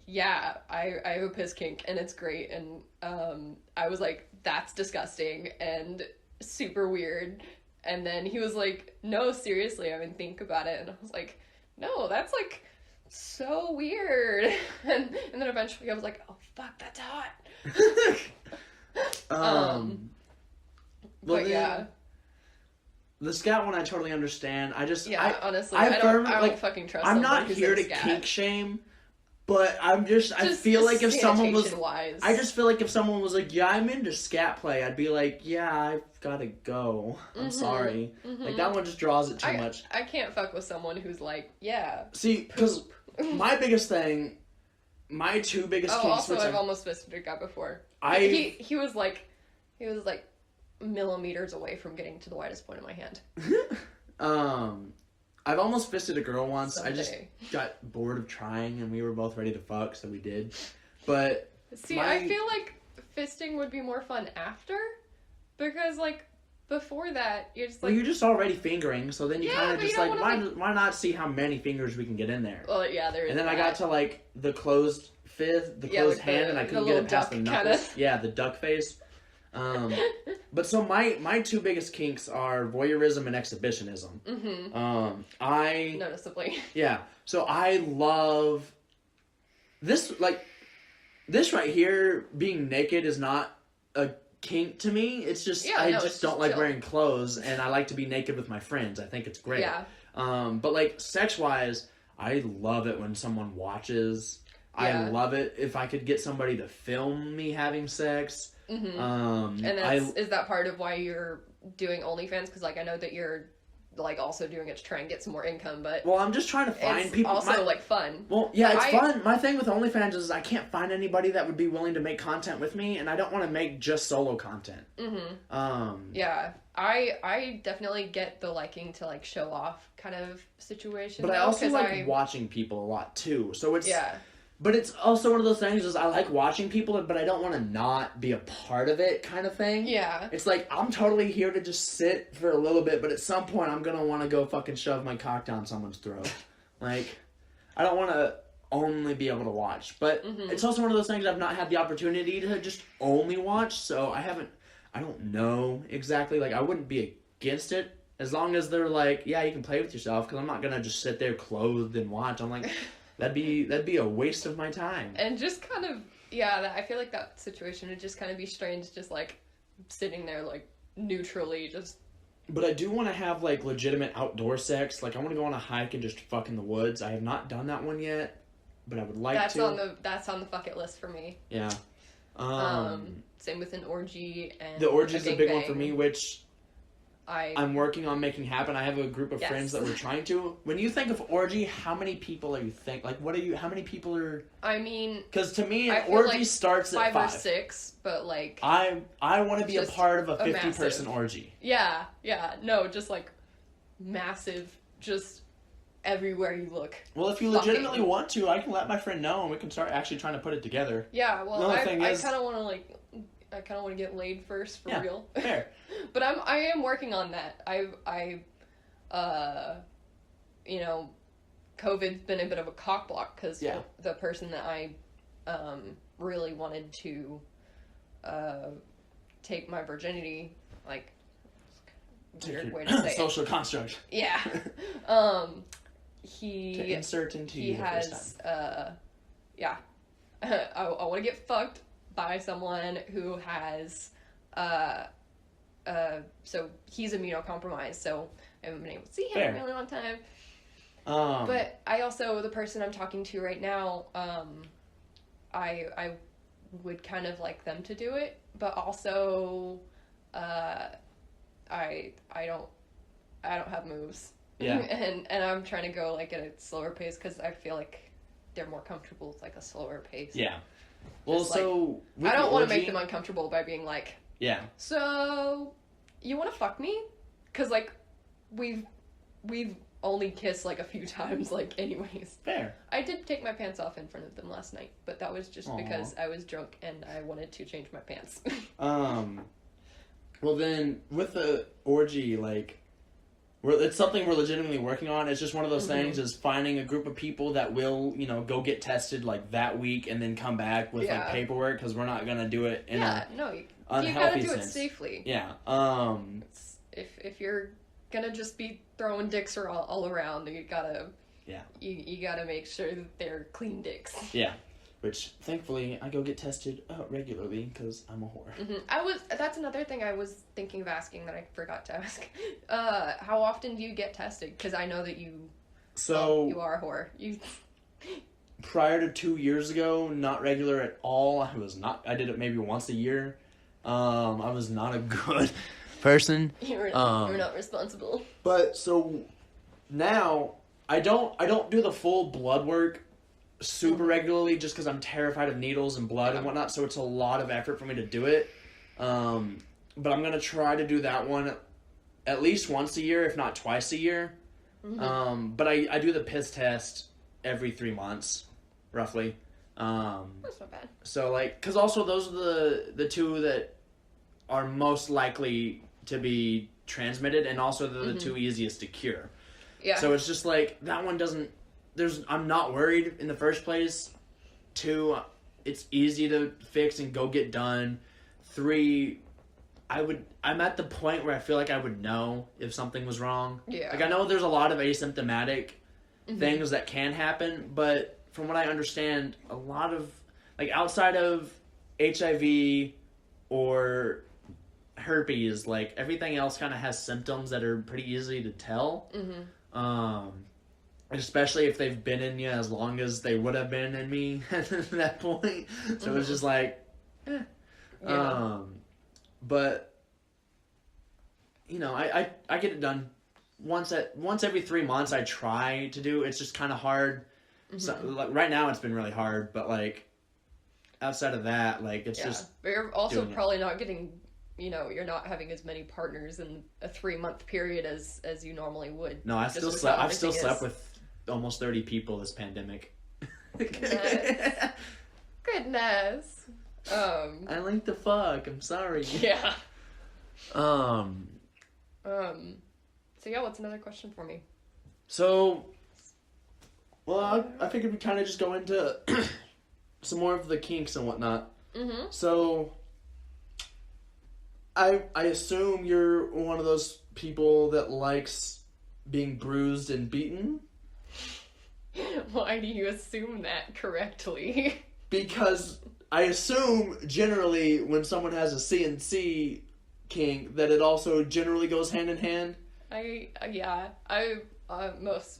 yeah, I have a piss kink and it's great, and I was like, that's disgusting and super weird, and then he was like, no, seriously, I mean, think about it, and I was like, no, that's like so weird, and then eventually I was like, oh fuck, that's hot. Well, but yeah. The scat one I totally understand. Honestly, I don't fucking trust. I'm not here to kink shame, but I feel like if someone was, I just feel like if someone was like, yeah, I'm into scat play, I'd be like, yeah, I've gotta go. I'm sorry. Like that one just draws it too much. I can't fuck with someone who's like, yeah. See, because my biggest thing, my two biggest kinks. Also, I've almost fisted a guy before. He was like millimeters away from getting to the widest point of my hand. I've almost fisted a girl once. Someday. I just got bored of trying, and we were both ready to fuck, so we did. But see, I feel like fisting would be more fun after, because like before that, you're just like, well, you're just already fingering, so then you kind of just like, why not see how many fingers we can get in there? Well, yeah, there is. And then that. I got to like the closed fist, hand, and I couldn't get it past the knuckles. Kinda. Yeah, the duck face. But so my two biggest kinks are voyeurism and exhibitionism. I noticeably. Yeah. So I love this, like this right here. Being naked is not a kink to me. It's just I just don't like wearing clothes, and I like to be naked with my friends. I think it's great. Yeah. But like sex wise, I love it when someone watches. Yeah. I love it if I could get somebody to film me having sex. And is that part of why you're doing OnlyFans? Because like I know that you're like also doing it to try and get some more income, but I'm just trying to find people. Also like fun. Well, yeah, it's fun. My thing with OnlyFans is I can't find anybody that would be willing to make content with me, and I don't want to make just solo content. Yeah, I definitely get the liking to like show off kind of situation. But I also like watching people a lot too. So it's yeah. But it's also one of those things is I like watching people, but I don't want to not be a part of it kind of thing. Yeah. It's like, I'm totally here to just sit for a little bit, but at some point I'm going to want to go fucking shove my cock down someone's throat. Like, I don't want to only be able to watch. But it's also one of those things I've not had the opportunity to just only watch, so I don't know exactly. Like, I wouldn't be against it as long as they're like, yeah, you can play with yourself, because I'm not going to just sit there clothed and watch. I'm like... That'd be a waste of my time. And just kind of, yeah, I feel like that situation would just kind of be strange, just like sitting there like neutrally, just. But I do want to have like legitimate outdoor sex. Like I want to go on a hike and just fuck in the woods. I have not done that one yet, but I would like to. That's on the bucket list for me. Yeah. Same with an orgy and. The orgy is a big one for me, which I'm working on making happen. I have a group of friends that we're trying to. When you think of orgy, how many people are you think? Like, how many people are... I mean... Because to me, an orgy like starts at 5. 5 or 6, but like... I want to be a part of a 50-person orgy. Yeah. No, just like massive, just everywhere you look. Well, if you legitimately want to, I can let my friend know and we can start actually trying to put it together. Yeah, well, I kind of want to like... I kind of want to get laid first, for real. Fair. But I am working on that. You know, COVID's been a bit of a cock block because the person that I really wanted to take my virginity, like, weird way to say social construct. Yeah. He to insert into he has I want to get fucked by someone who has so he's immunocompromised, so I haven't been able to see him in a really long time. But I also, the person I'm talking to right now, I would kind of like them to do it, but also I don't have moves. Yeah. and I'm trying to go like at a slower pace because I feel like they're more comfortable with like a slower pace. Yeah. Well, so I don't want to make them uncomfortable by being like, yeah. So, you want to fuck me? Because like, we've only kissed like a few times, like anyways. Fair. I did take my pants off in front of them last night, but that was just because I was drunk and I wanted to change my pants. Well then, with the orgy, like, it's something we're legitimately working on. It's just one of those things is finding a group of people that will, you know, go get tested like that week and then come back with like paperwork because we're not gonna do it in a unhealthy you gotta do sense. it safely. Yeah. If you're gonna just be throwing dicks all around, you gotta you gotta make sure that they're clean dicks. Yeah. Which, thankfully, I go get tested regularly because I'm a whore. Mm-hmm. That's another thing I was thinking of asking that I forgot to ask. How often do you get tested? Because I know that you are a whore. Prior to 2 years ago, not regular at all. I did it maybe once a year. I was not a good person. You're not responsible. But, so, now, I don't do the full blood work super regularly just because I'm terrified of needles and blood and whatnot, so it's a lot of effort for me to do it. But I'm going to try to do that one at least once a year, if not twice a year. But I do the piss test every 3 months, roughly. That's not bad. So, like, because also those are the two that are most likely to be transmitted, and also they're the two easiest to cure. Yeah. So it's just like, that one doesn't... I'm not worried in the first place. 2, it's easy to fix and go get done. 3, I'm at the point where I feel like I would know if something was wrong. Yeah. Like, I know there's a lot of asymptomatic things that can happen, but from what I understand, a lot of, like, outside of HIV or herpes, like, everything else kind of has symptoms that are pretty easy to tell. Especially if they've been in you as long as they would have been in me at that point. So it's just like, but, you know, I get it done once every 3 months. I try to do. It's just kind of hard. So, like, right now it's been really hard, but like outside of that, like, it's just. But you're also probably not getting. You know, you're not having as many partners in a 3-month period as you normally would. No, I've still slept with almost 30 people this pandemic. Goodness. I like to fuck. I'm sorry. Yeah. So yeah, what's another question for me? So, well, I figured we'd kind of just go into some more of the kinks and whatnot. So, I assume you're one of those people that likes being bruised and beaten? Why do you assume that correctly? Because I assume generally when someone has a CNC kink that it also generally goes hand in hand.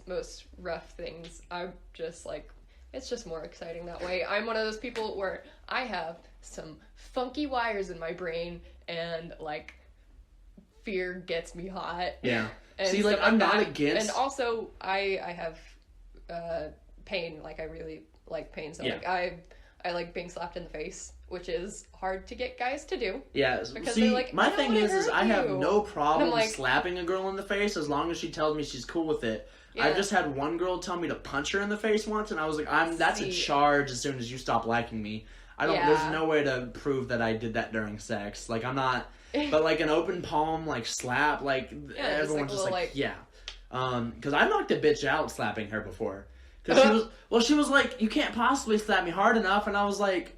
Most rough things, I'm just like, it's just more exciting that way. I'm one of those people where I have some funky wires in my brain and like fear gets me hot. Yeah. And See, like, stuff I'm not that. against... And also, I have pain. Like, I really like pain. So, like, I like being slapped in the face, which is hard to get guys to do. Yeah. Because See, they're like, my thing is I have no problem like, slapping a girl in the face as long as she tells me she's cool with it. Yeah. I've just had one girl tell me to punch her in the face once, and I was like, that's a charge as soon as you stop liking me. There's no way to prove that I did that during sex. Like, I'm not, but like an open palm, like slap, like, everyone's just like, yeah. Cause I knocked a bitch out slapping her before. Cause she was like, you can't possibly slap me hard enough, and I was like,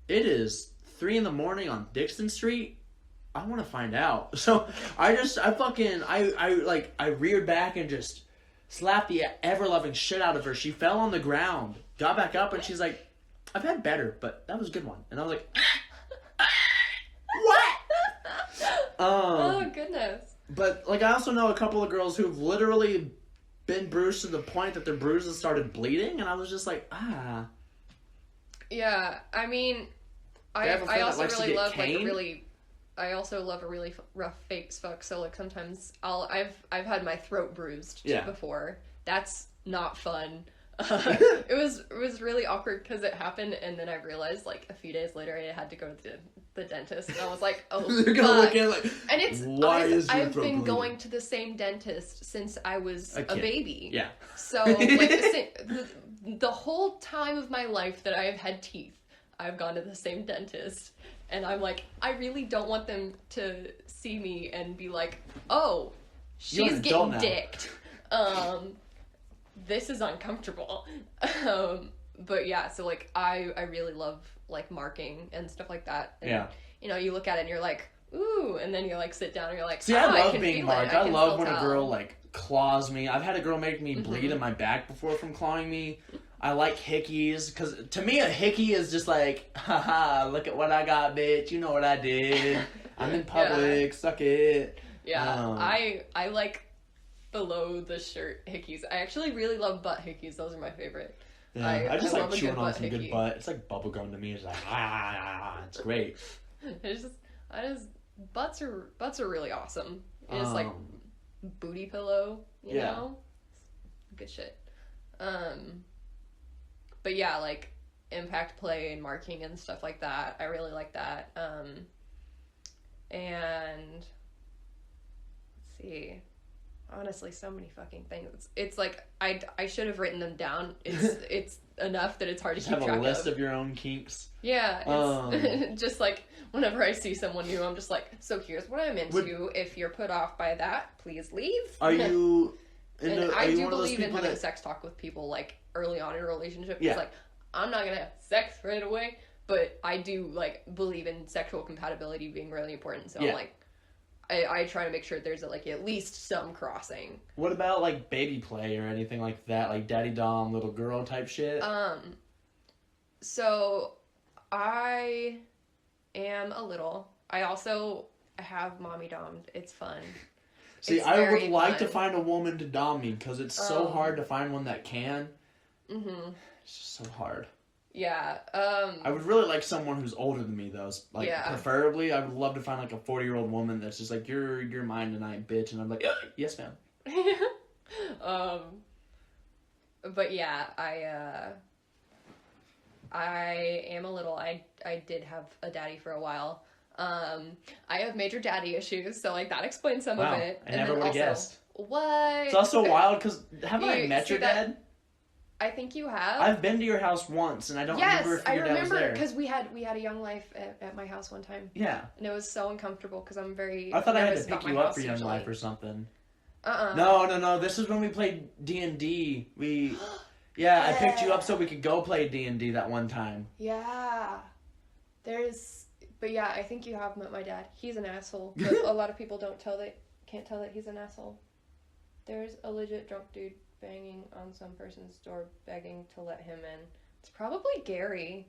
it is 3 a.m. on Dixon Street. I want to find out. So I reared back and just slapped the ever-loving shit out of her. She fell on the ground, got back up, and she's like, I've had better, but that was a good one. And I was like, what? Oh, goodness. But, like, I also know a couple of girls who've literally been bruised to the point that their bruises started bleeding, and I was just like, Yeah, I mean, I also really love, like, I also love a really rough face fuck, so, like, sometimes I've had my throat bruised before. That's not fun. It was really awkward because it happened, and then I realized, like, a few days later I had to go to the dentist, and I was like, oh, they're gonna look at it like, and I've been going to the same dentist since I was a baby. Yeah. So, like, the whole time of my life that I have had teeth, I've gone to the same dentist, and I'm like, I really don't want them to see me and be like, oh, she's getting dicked. This is uncomfortable. But yeah, so, like, I really love, like, marking and stuff like that. And, you know, you look at it and you're like, ooh, and then you, like, sit down and you're like, see, I love being marked. I love when a girl, like, claws me. I've had a girl make me bleed in my back before from clawing me. I like hickeys, because to me a hickey is just like, haha, look at what I got, bitch. You know what I did. I'm in public. Suck it. Yeah, I like below the shirt hickeys. I actually really love butt hickeys. Those are my favorite. Yeah, I just like chewing on some good butt. It's like bubblegum to me. It's like, it's great. Butts are really awesome. It's like booty pillow, you know? Good shit. But yeah, like impact play and marking and stuff like that. I really like that. And let's see. Honestly, so many fucking things. It's like I should have written them down. It's enough that it's hard to keep track of. Have a list of your own kinks. Yeah, it's just like whenever I see someone new, I'm just like, so here's what I'm into. If you're put off by that, please leave. Are you? I do believe in having sex talk with people like early on in a relationship. It's like, I'm not gonna have sex right away, but I do like believe in sexual compatibility being really important. So I'm like, I try to make sure there's like at least some crossing. What about like baby play or anything like that, like daddy dom little girl type shit? So I am a little. I also have mommy dommed. It's fun. See, I would like to find a woman to dom me because it's so hard to find one that can. Mm-hmm. It's just so hard. Yeah. I would really like someone who's older than me, though. Like, preferably, I would love to find like a 40-year-old woman that's just like, you're mine tonight, bitch, and I'm like, yes, ma'am. But yeah, I am a little. I did have a daddy for a while. I have major daddy issues, so like that explains some of it. I never would have guessed. What? It's also wild because haven't I met your dad? I think you have. I've been to your house once, and I don't remember if your dad was there. Because we had a Young Life at my house one time. Yeah. And it was so uncomfortable because I'm very. I thought I had to pick you up for Young Life or something. No. This is when we played D&D. I picked you up so we could go play D&D that one time. Yeah. But yeah, I think you have met my dad. He's an asshole. But a lot of people can't tell that he's an asshole. There's a legit drunk dude banging on some person's door begging to let him in. It's probably Gary.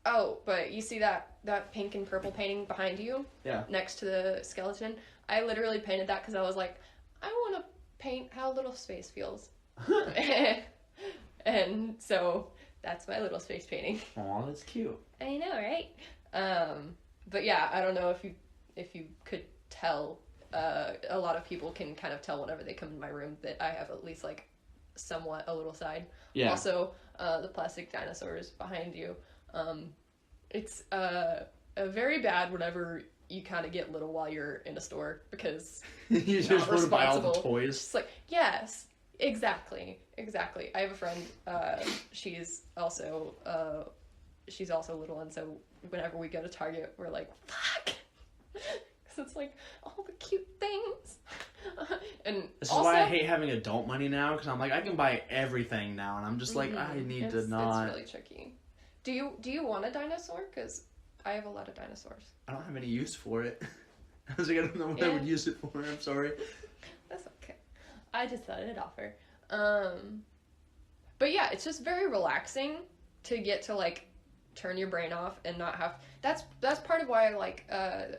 Oh, but you see that pink and purple painting behind you? Yeah. Next to the skeleton? I literally painted that because I was like, I want to paint how little space feels. And so that's my little space painting. Aw, that's cute. I know, right? but yeah, I don't know if you could tell. A lot of people can kind of tell whenever they come in my room that I have at least like somewhat a little side. Yeah. Also, the plastic dinosaurs behind you. It's very bad whenever you kind of get little while you're in a store because you just want to buy all the toys. It's like, yes, exactly. I have a friend. She's also little, and so whenever we go to Target, we're like, fuck. It's like all the cute things. And this is why I hate having adult money now, because I'm like, I can buy everything now, and I'm just like, I need to not. It's really tricky. Do you want a dinosaur? Because I have a lot of dinosaurs. I don't have any use for it. I was like, I don't know what I would use it for. I'm sorry. That's okay. I just thought I'd offer. But yeah, it's just very relaxing to get to like turn your brain off and not have. That's part of why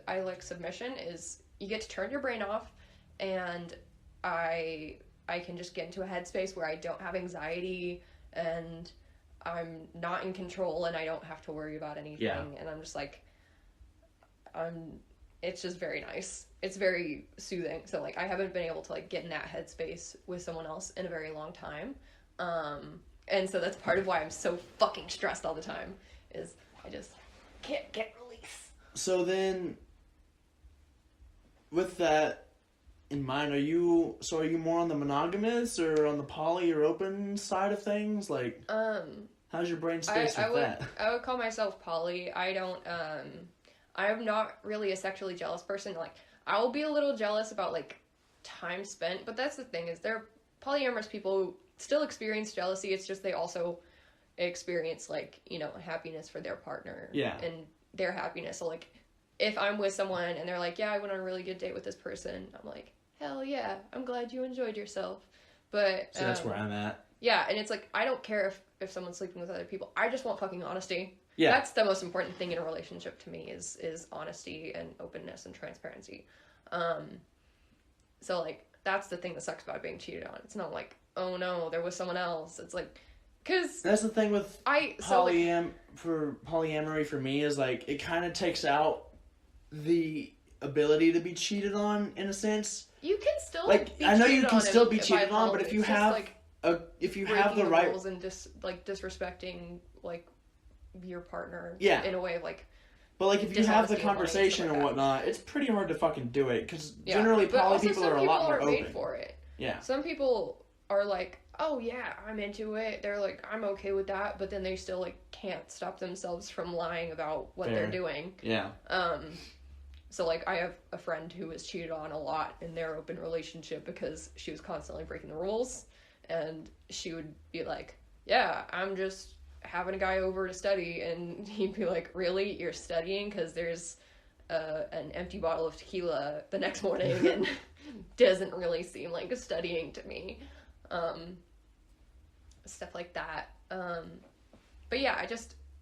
I like submission is you get to turn your brain off, and I can just get into a headspace where I don't have anxiety and I'm not in control and I don't have to worry about anything. Yeah. And I'm just like, it's just very nice. It's very soothing. So like I haven't been able to like get in that headspace with someone else in a very long time. And so that's part of why I'm so fucking stressed all the time is I just can't get release. So then, with that in mind, are you more on the monogamous or on the poly or open side of things? Like, how's your brain space with that? I would call myself poly. I don't, I'm not really a sexually jealous person. Like, I will be a little jealous about, like, time spent, but that's the thing is they're polyamorous people who still experience jealousy. It's just they also experience, like, you know, happiness for their partner. Yeah. And their happiness. So, like, if I'm with someone and they're like, yeah, I went on a really good date with this person, I'm like, hell yeah, I'm glad you enjoyed yourself. But so that's where I'm at. Yeah, and it's like, I don't care if someone's sleeping with other people. I just want fucking honesty. Yeah. That's the most important thing in a relationship to me is honesty and openness and transparency. So, like, that's the thing that sucks about being cheated on. It's not like, oh no, there was someone else. It's like, because that's the thing with polyamory for me is like it kind of takes out the ability to be cheated on in a sense. You can still like I know you can still be cheated on, but if you have like if you have the right rules and disrespecting like your partner, yeah, in a way of like. But like if you have the conversation and whatnot, it's pretty hard to fucking do it because generally poly people are a lot more open. Made for it. Yeah. Some people are like, oh yeah, I'm into it. They're like, I'm okay with that, but then they still like can't stop themselves from lying about what they're doing. Yeah. So like I have a friend who was cheated on a lot in their open relationship because she was constantly breaking the rules, and she would be like, yeah, I'm just having a guy over to study, and he'd be like, really, you're studying? Because there's an empty bottle of tequila the next morning and doesn't really seem like a studying to me. Stuff like that. But yeah,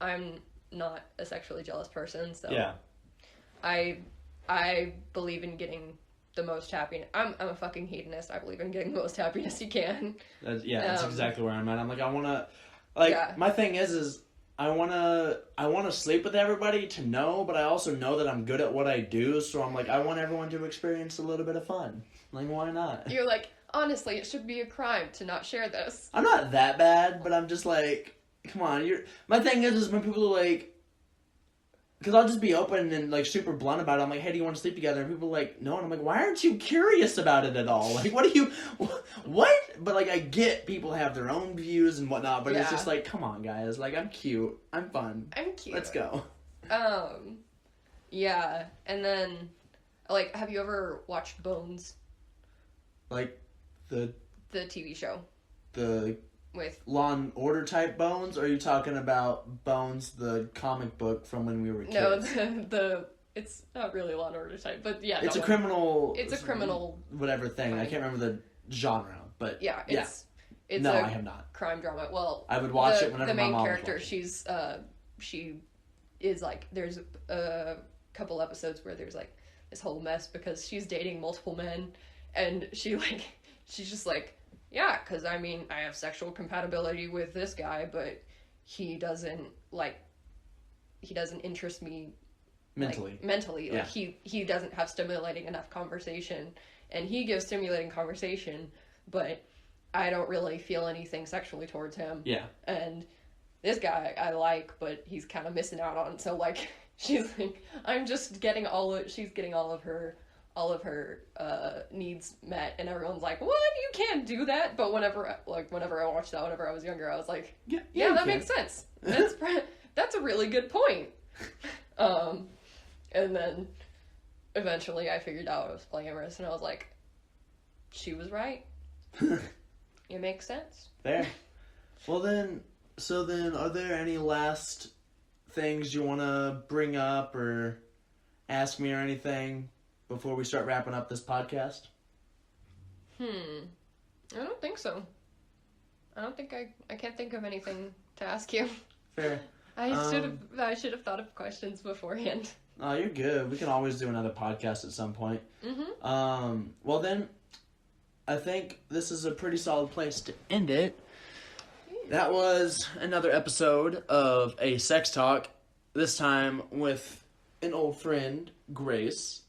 I'm not a sexually jealous person, so yeah. I believe in getting the most happiness. I'm a fucking hedonist. I believe in getting the most happiness you can. That's exactly where I'm at. I'm like, I want to, my thing is I want to sleep with everybody to know, but I also know that I'm good at what I do, so I'm like, I want everyone to experience a little bit of fun. Like, why not? You're like, honestly, it should be a crime to not share this. I'm not that bad, but I'm just like, come on. My thing is when people are like, because I'll just be open and like super blunt about it. I'm like, hey, do you want to sleep together? And people are like, no. And I'm like, why aren't you curious about it at all? Like, what? But like, I get people have their own views and whatnot, but it's just like, come on, guys. Like, I'm cute. I'm fun. I'm cute. Let's go. Yeah. And then, like, have you ever watched Bones? Like, the TV show. With Law and Order type Bones, or are you talking about Bones, the comic book from when we were kids? No, it's not really Law and Order type, but yeah. It's a criminal... It's a criminal... whatever thing. I can't remember the genre, but... Yeah, it's no, I have not. Crime drama. Well, I would watch it whenever the main my mom character, was watching. she is like, there's a couple episodes where there's like this whole mess because she's dating multiple men, and she's just like, yeah, because I mean, I have sexual compatibility with this guy, but he doesn't interest me Mentally. Like he doesn't have stimulating enough conversation, and he gives stimulating conversation, but I don't really feel anything sexually towards him. Yeah. And this guy I like, but he's kind of missing out on. So like, she's like, I'm just getting she's getting all of her needs met, and everyone's like, what? You can't do that. But whenever I watched that, whenever I was younger, I was like, yeah, that makes sense. That's a really good point. And then eventually I figured out it was polyamorous, and I was like, she was right. It makes sense. There. Well then, are there any last things you want to bring up or ask me or anything before we start wrapping up this podcast? I don't think so. I can't think of anything to ask you. Fair. I should have thought of questions beforehand. Oh, you're good. We can always do another podcast at some point. Well then, I think this is a pretty solid place to end it. That was another episode of a sex talk, this time with an old friend, Grace.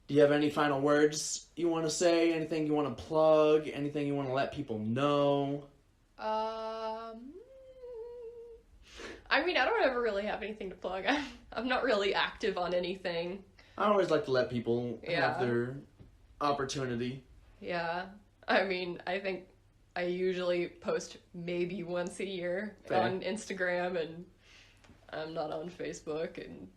Do you have any final words you want to say? Anything you want to plug? Anything you want to let people know? I mean, I don't ever really have anything to plug. I'm not really active on anything. I always like to let people have their opportunity. Yeah. I mean, I think I usually post maybe once a year on Instagram, and I'm not on Facebook, and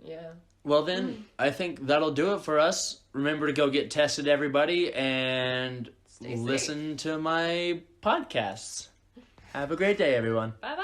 yeah. Well then, I think that'll do it for us. Remember to go get tested, everybody, and listen to my podcasts. Have a great day, everyone. Bye-bye.